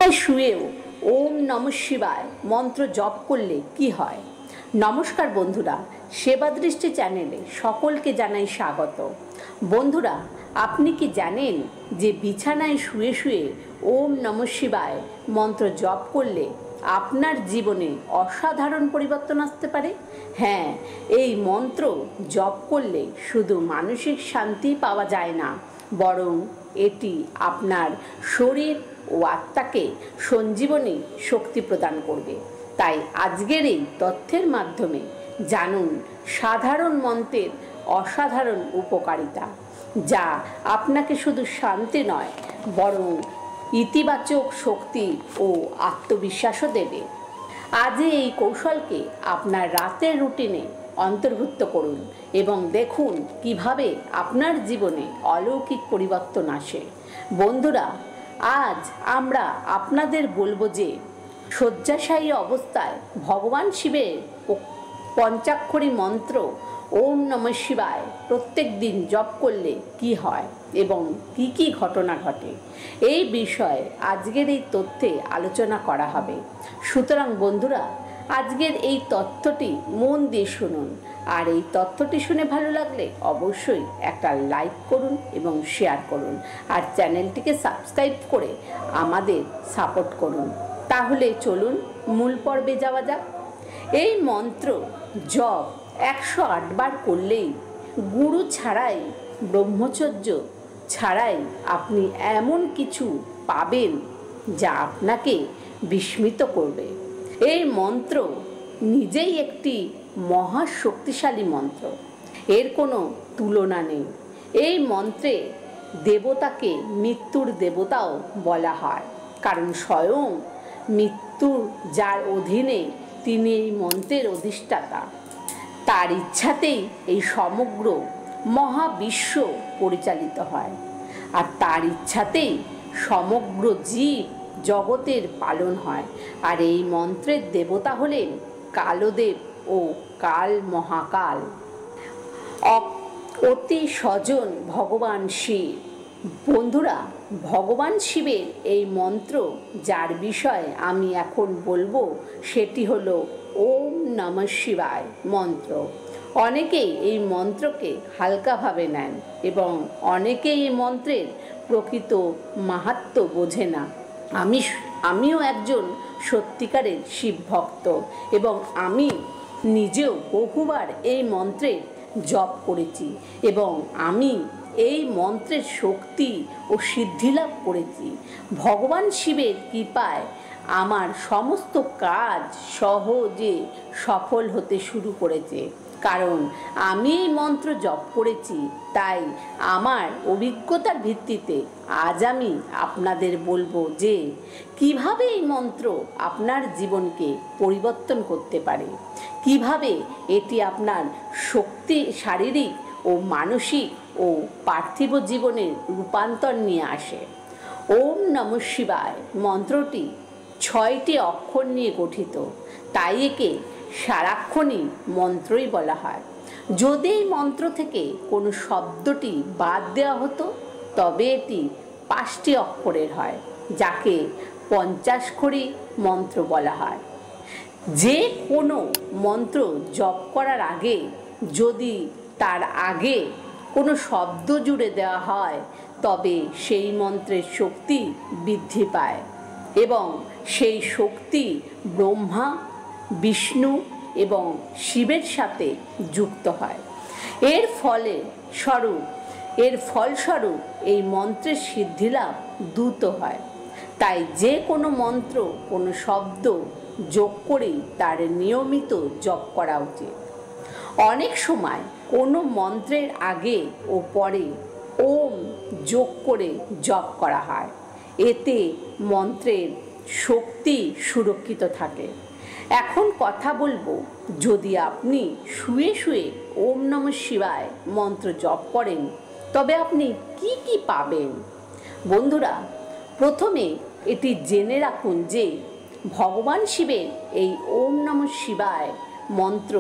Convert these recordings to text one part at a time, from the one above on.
বিছানায় শুয়েও ওম নমঃ শিবায় মন্ত্র জপ করলে কি হয়? নমস্কার বন্ধুরা, সেবা দৃষ্টি চ্যানেলে সকলকে জানাই স্বাগত। বন্ধুরা, আপনি কি জানেন যে বিছানায় শুয়ে শুয়ে ওম নমঃ শিবায় মন্ত্র জপ করলে আপনার জীবনে অসাধারণ পরিবর্তন আসতে পারে? হ্যাঁ, এই মন্ত্র জপ করলে শুধু মানসিক শান্তি পাওয়া যায় না, বরং এটি আপনার শরীর ও আত্মাকে সঞ্জীবনী শক্তি প্রদান করবে। তাই আজকের এই তথ্যের মাধ্যমে জানুন সাধারণ মন্ত্রের অসাধারণ উপকারিতা, যা আপনাকে শুধু শান্তি নয়, বরং ইতিবাচক শক্তি ও আত্মবিশ্বাসও দেবে। আজ এই কৌশলকে আপনার রাতের রুটিনে অন্তর্ভুক্ত করুন এবং দেখুন কিভাবে আপনার জীবনে অলৌকিক পরিবর্তন আসে। বন্ধুরা, আজ আমরা আপনাদের বলবো যে শয্যাশায়ী অবস্থায় ভগবান শিবের পঞ্চাক্ষরী মন্ত্র ওম নমঃ শিবায় প্রত্যেক দিন জপ করলে কি হয় এবং কি কি ঘটনা ঘটে, এই বিষয়ে আজকের এই তথ্যে আলোচনা করা হবে। সুতরাং বন্ধুরা, আজকের এই তথ্যটি মন দিয়ে শুনুন, আর এই তথ্যটি শুনে ভালো লাগলে অবশ্যই একটা লাইক করুন এবং শেয়ার করুন, আর চ্যানেলটিকে সাবস্ক্রাইব করে আমাদের সাপোর্ট করুন। তাহলে চলুন মূল পর্বে যাওয়া যাক। এই মন্ত্র জপ 108 বার করলেই, গুরু ছাড়াই, ব্রহ্মচর্য ছাড়াই আপনি এমন কিছু পাবেন যা আপনাকে বিস্মিত করবে। এই মন্ত্র নিজেই একটি মহা শক্তিশালী মন্ত্র, এর কোনো তুলনা নেই। এই মন্ত্রে দেবতাকে মৃত্যুর দেবতাও বলা হয়, কারণ স্বয়ং মৃত্যু যার অধীনে তিনি এই মন্ত্রের অধিষ্ঠাতা। তার ইচ্ছাতেই এই সমগ্র মহাবিশ্ব পরিচালিত হয়, আর তার ইচ্ছাতেই সমগ্র জীব জগতের পালন হয়। আর এই মন্ত্রের দেবতা হলেন কালদেব ও কাল মহাকাল, অতি স্বজন ভগবান শিব। বন্ধুরা, ভগবান শিবের এই মন্ত্র যার বিষয়ে আমি এখন বলবো সেটি হলো ওম নমঃ শিবায় মন্ত্র। অনেকেই এই মন্ত্রকে হালকাভাবে নেন এবং অনেকেই এই মন্ত্রের প্রকৃত মাহাত্ম্য বোঝে না। আমিও একজন সত্যিকারের শিব ভক্ত এবং আমি নিজেও বহুবার এই মন্ত্রের জপ করেছি এবং আমি এই মন্ত্রের শক্তি ও সিদ্ধি লাভ করেছি। ভগবান শিবের কৃপায় আমার সমস্ত কাজ সহজে সফল হতে শুরু করেছে, কারণ আমি এই মন্ত্র জপ করেছি। তাই আমার অভিজ্ঞতার ভিত্তিতে আজ আমি আপনাদের বলবো যে কিভাবে এই মন্ত্র আপনার জীবনকে পরিবর্তন করতে পারে, কিভাবে এটি আপনার শক্তি, শারীরিক ও মানসিক ও পার্থিব জীবনের রূপান্তর নিয়ে আসে। ওম নমঃ শিবায় মন্ত্রটি 6টি অক্ষর নিয়ে গঠিত, তাই একে সারাক্ষণই মন্ত্রই বলা হয়। যদি এই মন্ত্র থেকে কোনো শব্দটি বাদ দেওয়া হতো তবে এটি 5টি অক্ষরের হয়, যাকে পঞ্চাক্ষরী মন্ত্র বলা হয়। যে কোনো মন্ত্র জপ করার আগে যদি তার আগে কোনো শব্দ জুড়ে দেওয়া হয় তবে সেই মন্ত্রের শক্তি বৃদ্ধি পায় এবং সেই শক্তি ব্রহ্মা, বিষ্ণু এবং শিবের সাথে যুক্ত হয়। এর ফলস্বরূপ এই মন্ত্রের সিদ্ধিলাভ দ্রুত হয়। তাই যে কোনো মন্ত্র, কোনো শব্দ যোগ করেই তার নিয়মিত জপ করা উচিত। অনেক সময় কোনো মন্ত্রের আগে ও পরে ওম যোগ করে জপ করা হয়, এতে মন্ত্রের শক্তি সুরক্ষিত থাকে। এখন কথা বলবো, যদি আপনি শুয়ে শুয়ে ওম নমঃ শিবায় মন্ত্র জপ করেন তবে আপনি কি কি পাবেন। বন্ধুরা, প্রথমে এটি জেনে রাখুন যে ভগবান শিবের এই ওম নমঃ শিবায় মন্ত্র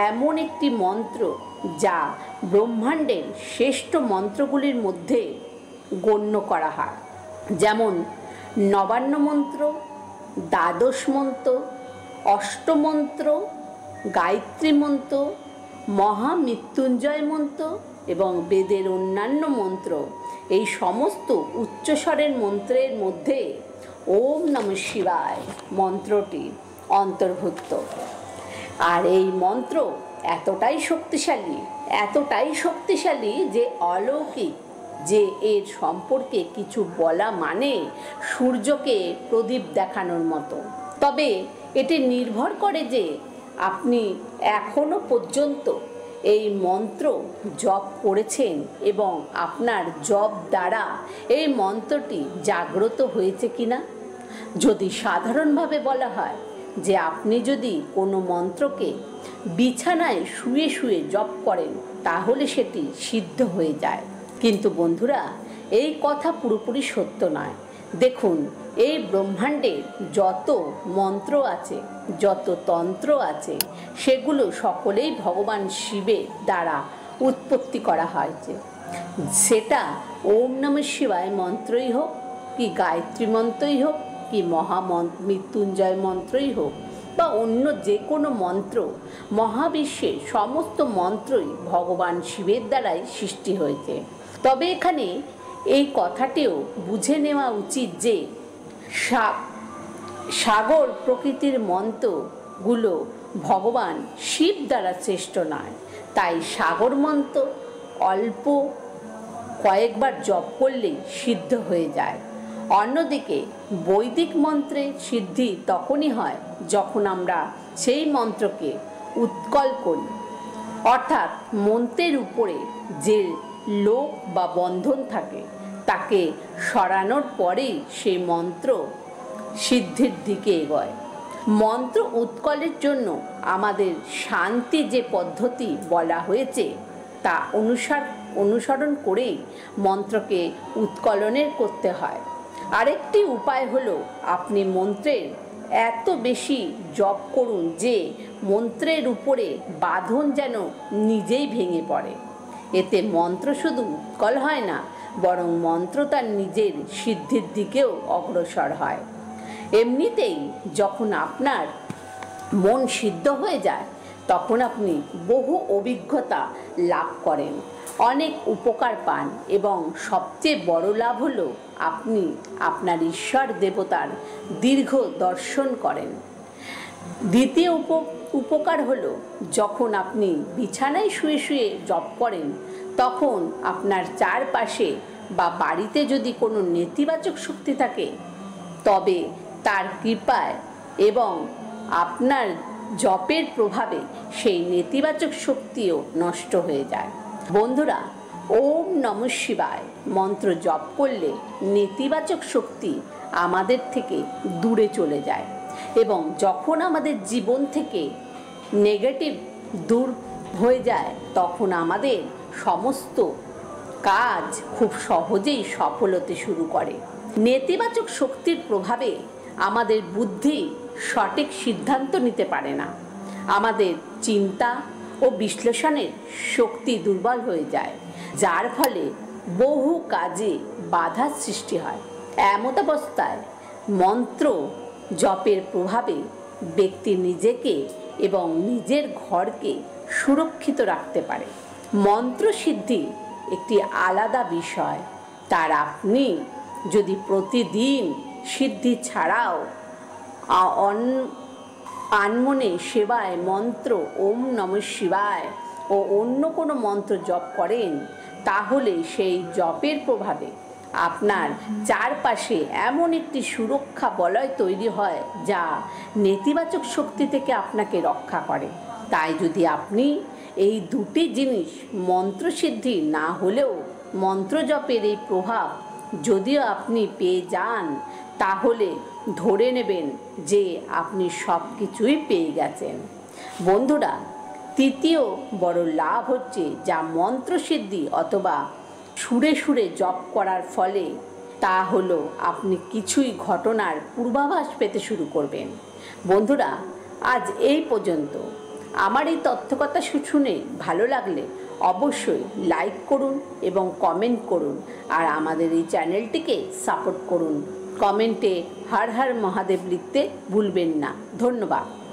এমন একটি মন্ত্র যা ব্রহ্মাণ্ডের শ্রেষ্ঠ মন্ত্রগুলির মধ্যে গণ্য করা হয়। যেমন নবান্ন মন্ত্র, দ্বাদশ মন্ত্র, অষ্টমন্ত্র, গায়ত্রী মন্ত্র, মহামৃত্যুঞ্জয় মন্ত্র এবং বেদের অন্যান্য মন্ত্র, এই সমস্ত উচ্চস্বরের মন্ত্রের মধ্যে ওম নমঃ শিবায় মন্ত্রটি অন্তর্ভুক্ত। আর এই মন্ত্র এতটাই শক্তিশালী যে অলৌকিক, যে এর সম্পর্কে কিছু বলা মানে সূর্যকে প্রদীপ দেখানোর মতো। তবে এটি নির্ভর করে যে আপনি এখনো পর্যন্ত এই মন্ত্র জপ করেছেন এবং আপনার জপ দ্বারা এই মন্ত্রটি জাগ্রত হয়েছে কিনা। যদি সাধারণভাবে বলা হয় যে আপনি যদি কোনো মন্ত্রকে বিছানায় শুয়ে শুয়ে জপ করেন তাহলে সেটি সিদ্ধ হয়ে যায়, কিন্তু বন্ধুরা এই কথা পুরোপুরি সত্য নয়। দেখুন, এই ব্রহ্মাণ্ডে যত মন্ত্র আছে, যত তন্ত্র আছে, সেগুলো সকলেই ভগবান শিবের দ্বারা উৎপত্তি করা হয়েছে। সেটা ওম নমঃ শিবায় মন্ত্রই হোক, কি গায়ত্রী মন্ত্রই হোক, কি মৃত্যুঞ্জয় মন্ত্রই হোক, বা অন্য যে কোনো মন্ত্র, মহাবিশ্বের সমস্ত মন্ত্রই ভগবান শিবের দ্বারাই সৃষ্টি হয়েছে। তবে এখানে এই কথাটিও বুঝে নেওয়া উচিত যে সাগর প্রকৃতির মন্ত্রগুলো ভগবান শিব দ্বারা শ্রেষ্ঠ নয়, তাই সাগর মন্ত্র অল্প কয়েকবার জপ করলেই সিদ্ধ হয়ে যায়। অন্যদিকে বৈদিক মন্ত্রের সিদ্ধি তখনই হয় যখন আমরা সেই মন্ত্রকে উৎকল করি, অর্থাৎ মন্ত্রের উপরে যে লোক বা বন্ধন থাকে তাকে সরানোর পরেই সেই মন্ত্র সিদ্ধির দিকে এগোয়। মন্ত্র উৎকলের জন্য আমাদের শান্তি যে পদ্ধতি বলা হয়েছে তা অনুসরণ করেই মন্ত্রকে উৎকলনের করতে হয়। আরেকটি উপায় হলো আপনি মন্ত্রের এত বেশি জপ করুন যে মন্ত্রের উপরে বাঁধন যেন নিজেই ভেঙে পড়ে। এতে মন্ত্র শুধু উৎকল হয় না, বরং মন্ত্র তার নিজের সিদ্ধির দিকেও অগ্রসর হয়। এমনিতেই যখন আপনার মন সিদ্ধ হয়ে যায় তখন আপনি বহু অভিজ্ঞতা লাভ করেন, অনেক উপকার পান এবং সবচেয়ে বড় লাভ হলো আপনি আপনার ঈশ্বর দেবতার দীর্ঘ দর্শন করেন। দ্বিতীয় উপকার হলো যখন আপনি বিছানায় শুয়ে শুয়ে জপ করেন তখন আপনার চারপাশে বা বাড়িতে যদি কোনো নেতিবাচক শক্তি থাকে তবে তার কৃপায় এবং আপনার জপের প্রভাবে সেই নেতিবাচক শক্তিও নষ্ট হয়ে যায়। বন্ধুরা, ওম নমঃ শিবায় মন্ত্র জপ করলে নেতিবাচক শক্তি আমাদের থেকে দূরে চলে যায় এবং যখন আমাদের জীবন থেকে নেগেটিভ দূর হয়ে যায় তখন আমাদের সমস্ত কাজ খুব সহজেই সফল হতে শুরু করে। নেতিবাচক শক্তির প্রভাবে আমাদের বুদ্ধি সঠিক সিদ্ধান্ত নিতে পারে না, আমাদের চিন্তা ও বিশ্লেষণের শক্তি দুর্বল হয়ে যায়, যার ফলে বহু কাজে বাধার সৃষ্টি হয়। এমতাবস্থায় মন্ত্র জপের প্রভাবে ব্যক্তি নিজেকে এবং নিজের ঘরকে সুরক্ষিত রাখতে পারে। মন্ত্র সিদ্ধি একটি আলাদা বিষয়, তার আপনি যদি প্রতিদিন সিদ্ধি ছাড়াও আনমনে সেবায় মন্ত্র ওম নমঃ শিবায় ও অন্য কোনো মন্ত্র জপ করেন তাহলে সেই জপের প্রভাবে আপনার চারপাশে এমন একটি সুরক্ষা বলয় তৈরি হয় যা নেতিবাচক শক্তি থেকে আপনাকে রক্ষা করে। তাই যদি আপনি এই দুটি জিনিস মন্ত্রসিদ্ধি না হলেও মন্ত্র জপের এই প্রভাব যদিও আপনি পেয়ে যান তাহলে ধরে নেবেন যে আপনি সব কিছুই পেয়ে গেছেন। বন্ধুরা, তৃতীয় বড় লাভ হচ্ছে যা মন্ত্রসিদ্ধি অথবা সুরে সুরে জপ করার ফলে তা হলো আপনি কিছুই ঘটনার পূর্বাভাস পেতে শুরু করবেন। বন্ধুরা, আজ এই পর্যন্ত। আমার এই তথ্যকথা শুনে ভালো লাগলে অবশ্যই লাইক করুন এবং কমেন্ট করুন আর আমাদের এই চ্যানেলটিকে সাপোর্ট করুন। কমেন্টে হর হর মহাদেব লিখতে ভুলবেন না। ধন্যবাদ।